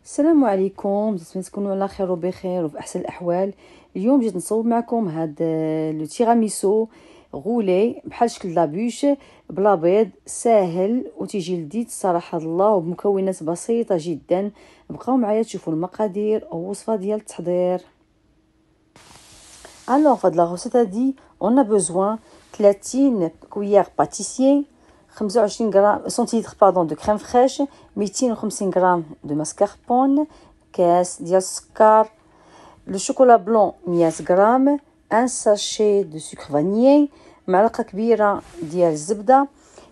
السلام عليكم، نتمنى تكونوا على خير وبخير وفي احسن الاحوال. اليوم جيت نصور معكم هاد لو تيراميسو غولي بحال شكل لابوش بلا بيض، ساهل وتيجي لذيذ صراحه الله وبمكونات بسيطه جدا. بقاو معايا تشوفوا المقادير والوصفه ديال التحضير. الوغ فهاد لا غوسيت هادي اون بوزوان 30 كويير باتيسيي، 25 غرام سنتيلتر باردون دو كريم فريش، 250 غرام دو ماسكاربون، كاس ديال السكر، لو شوكولا بلون 100 غرام، ان ساشي دو سكر فانيي، معلقه كبيره ديال الزبده،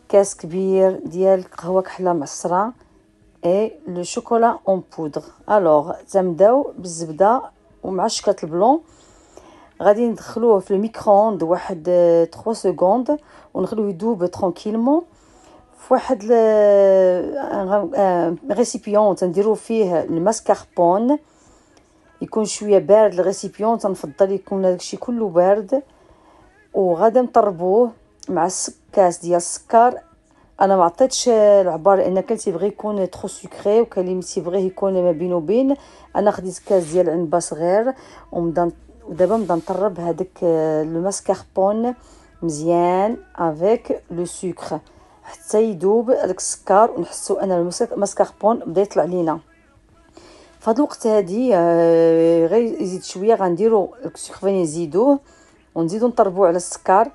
كاس كبير ديال قهوه كحله معصره، اي لو شوكولا اون بودر. الوغ تنبداو بالزبده ومع الشكلاط البلون، غادي ندخلوه في الميكرووند واحد 3 سكوند ونخلوه يذوب ترانكيلمون في واحد ريسيبيون. تنديرو فيه الماسكاربون، يكون شويه بارد الريسيبيون، تنفضل يكون داكشي كله بارد. وغادي نطربوه مع كاس ديال السكر. انا ما عطيتش العبار لان كان تيبغي يكون ترو سكري وكان اللي تيبغيه يكون ما بين وبين. انا خديت كاس ديال العنبه صغير ودابا نبدا نطرب هذاك لو ماسكاربون مزيان افيك لو سكر حتى يذوب داك السكر ونحسوا ان الماسكاربون بدا يطلع لينا. في هذا الوقت هادي غير يزيد شويه غنديروا السكر فاني نزيدوه ونزيدو نطربوه على السكر،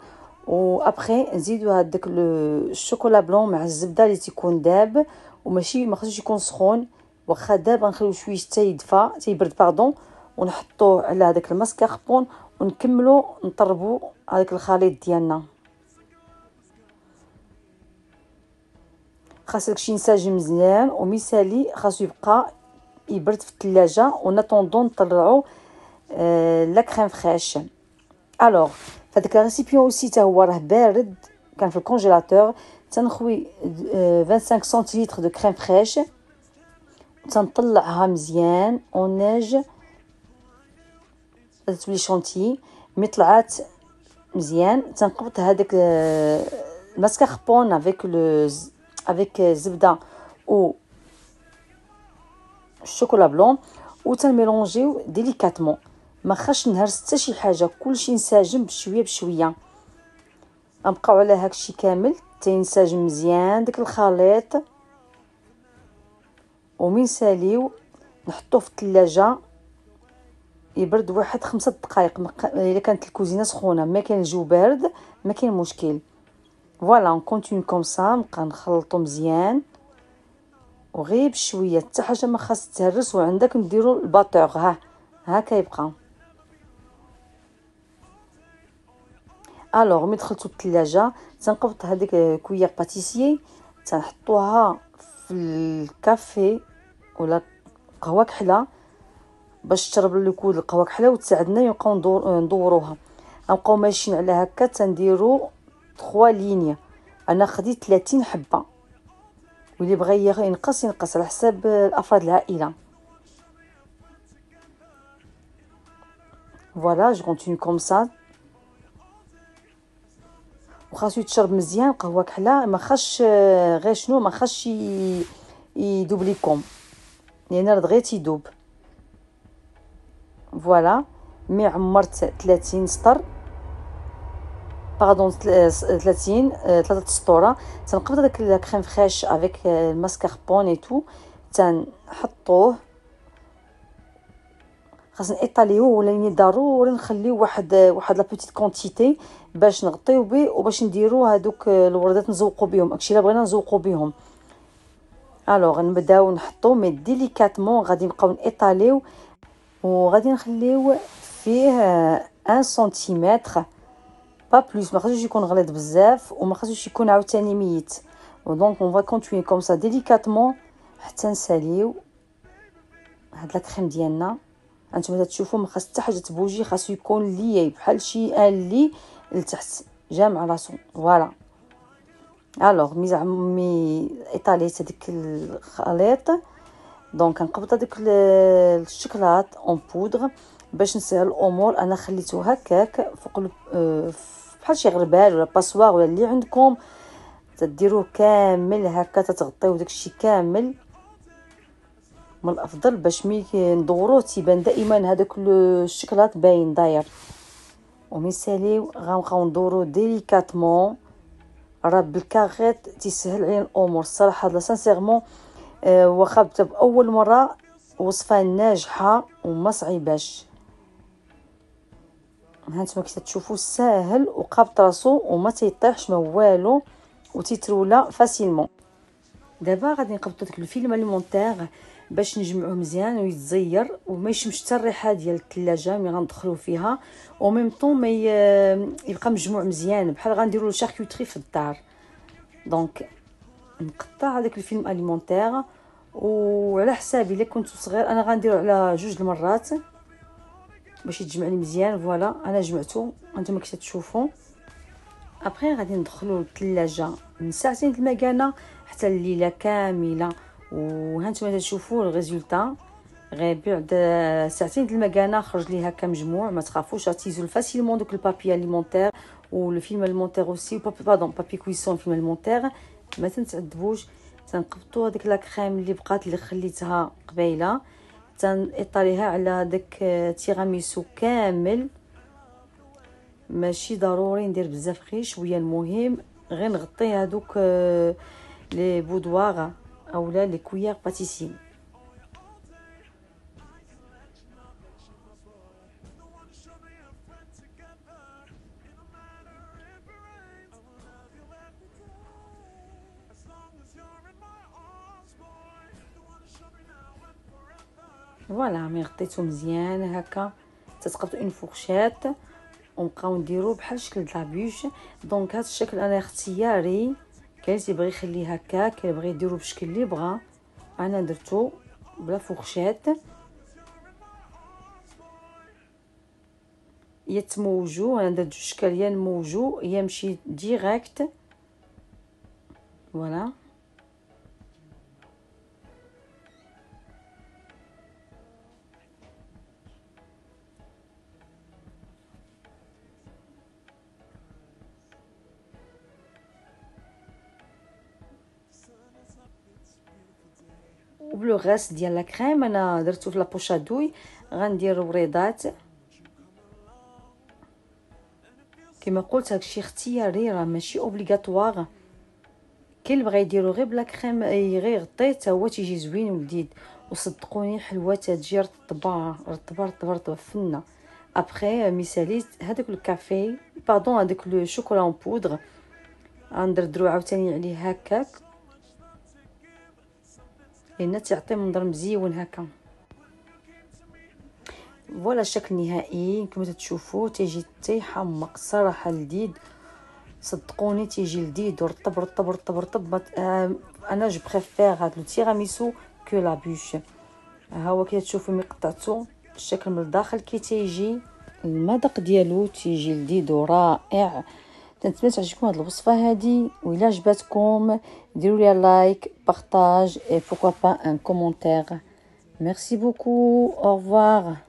و ابري نزيدو هذاك الشوكولا بلون مع الزبده اللي تيكون داب وماشي ما خصوش يكون سخون، واخا داب غنخليو شويه حتى يدفى تيبرد باردون، ونحطوه على هذاك الماسكاربون ونكملوا نطربوا هذاك الخليط ديالنا. خاص داكشي ينسجم مزيان ومثالي، خاصو يبقى يبرد في الثلاجه ونطوندو نطلعو لا كريم فريش. الوغ فداك الريسيبيون اوسي تا هو راه بارد كان في الكونجيلاتور، تنخوي 25 سنتيلتر دو كريم فريش، تنطلعها مزيان اوناج تولي شونتي. مي طلعات مزيان تنقبط هذاك الماسكاربون افيك الزبده و الشوكولا بلون وتنميلونجيو ديليكاتمون، ما خاصش نهرس حتى شي حاجه، كلشي ينسجم بشويه بشويه. غنبقاو على هادشي كامل تينسجم مزيان داك الخليط، ومن ساليو نحطوه في الثلاجه يبرد واحد 5 دقائق. الا كانت الكوزينه سخونه ما كان الجو بارد ما كاين مشكل. فوالا اون كونتينيو كوم سا، نبقى نخلطو مزيان وغير بشويه حتى حاجه ما خاص تهرس. وعندك نديرو الباتور ها كيبقى. الوغ ملي دخلتو الثلاجه تنقبط هذيك كويير باتيسيي تنحطوها في الكافي ولا قهوه كحله باش تشرب ليكود القهوه كحله وتساعدنا يبقاو ندوروها. غنبقاو ماشيين على هكا تنديرو 3 لينيا. انا خديت 30 حبه، واللي بغى ينقص على حساب افراد العائله. فوالا جو كونتينيو كوم سا. وخاصو يتشرب مزيان قهوه كحله، ما خاصش غير شنو ما خاصش يذوب ليكم لان راه دغيا تيذوب. فوالا مي عمرت 30 سطر باردون 30 3 سطوره. تنقبض داك الكريم فريش افيك الماسكاربون اي تو، تنحطوه خاصنا ايطاليو ولا ضروري نخليو واحد لا بوتيت كونتيتي باش نغطيو به وباش نديرو هذوك الوردات نزوقو بهم داكشي الا بغينا نزوقو بهم. الوغ نبداو نحطو مي ديليكاتمون، غادي نبقاو ايطاليو وغادي نخليو فيه 1 سنتيمتر با بلوس، ما خاصوش يكون غليظ بزاف وما خاصوش يكون عاوتاني ميت. دونك اون فا كونتينيو كوم سا ديليكاتمون حتى نساليو هاد لا كريم ديالنا. هانتوما تشوفوا ما خاص حتى حاجه تبوجي، خاصو يكون لي بحال شي لي لتحت جامع راسو. فوالا الوغ مي ايطاليت هذيك الخليط، دونك نقبط هذيك الشكلاط اون بودر باش نسهل الامور. انا خليته هكاك فوق بحال شي غربال ولا باسواغ ولا اللي عندكم، تديروه كامل هكا تتغطيو داكشي كامل من الافضل باش مي ندوروه تيبان دائما هذاك الشكلاط باين داير. ومنساليو غنبقاو ندورو ديليكاتمون، راه بالكاغيط تيسهل علينا الامور الصراحه. لا سانسيرمون واخا بدا باول مره وصفه ناجحه وما صعيباش. هانتوما كي تشوفوا ساهل وقابط راسو وما تيطيحش ما والو وتيترولا فاسيلمون. دابا غادي نقبطوا داك الفيلم اليمونتير باش نجمعوه مزيان ويتزير وما يشمش حتى الريحه ديال الثلاجه ملي غندخلوا فيها، او ميم طون ما يبقى مجموع مزيان بحال غنديروا له شاركوتري في الدار. دونك نقطع هذاك الفيلم اليمونتير، وعلى حسابي الا كنت صغير انا غنديرو على 2 المرات باش يتجمع لي مزيان. فوالا انا جمعته هانتوما كي تشوفوا. ابري غادي ندخلوا للثلاجه من ساعتين المكانه حتى الليله كامله، وهانتوما تشوفوا الريزولطا غير بعد ساعتين المكانه خرج لي هكا مجموع. ما تخافوش تيزول فاسيلمون دوك البابي اليمونتير والفيلم اليمونتير اوسي بابي كويسون فيلم اليمونتير. ما تنتعذبوش. تنقبطوا هذيك لا كريم اللي بقات اللي خليتها قبيله تنطريها على داك تيراميسو كامل. ماشي ضروري ندير بزاف، غير شويه. المهم غير نغطي هذوك لي بودواغ اولا لي كويير باتيسي. فوالا مي غطيتو مزيان هكا تتقبطوا اون فورشيت ونبقاو نديرو بحال شكل د لابوش. دونك هذا الشكل انا اختياري، كاين اللي بغى يخليه هكا، كاين بغى يديرو بشكل اللي بغى. انا درتو بلا فورشيت يتموجو. انا درت جوج اشكال، يا نموجو يا نمشي ديريكت. فوالا وبلو غاس ديال لا كريم انا درتو في لابوشادوي. غندير وريضات كما قلت، هادشي اختياري راه ماشي اوبليغاتوار. كاين اللي بغى يديرو غير بلا كريم غير يغطيه حتى هو تيجي زوين ولذيذ. وصدقوني حلوه تجي رطبه رطبه رطبه رطبه فنه. ابري مثالي هذاك الكافي باردون هذاك لو شوكولا اون بودر غندردرو عاوتاني عليه هكاك لان تعطي منظر مزيون هكا. فوالا الشكل النهائي كما تشوفوا تيجي تيحمق صراحه لذيذ. صدقوني تيجي لذيذ ورطب رطب رطب رطب. انا جو بريفير هاد لو تيراميسو كو لا بوش. ها هو كي تشوفوا ملي قطعتو الشكل من الداخل كي تيجي المذاق ديالو تيجي لذيذ ورائع. نتمنى تعجبكم هاد الوصفه هادي، وإلا عجبتكم ديروا لي لايك بارطاج et pourquoi pas un commentaire. Merci beaucoup, au revoir.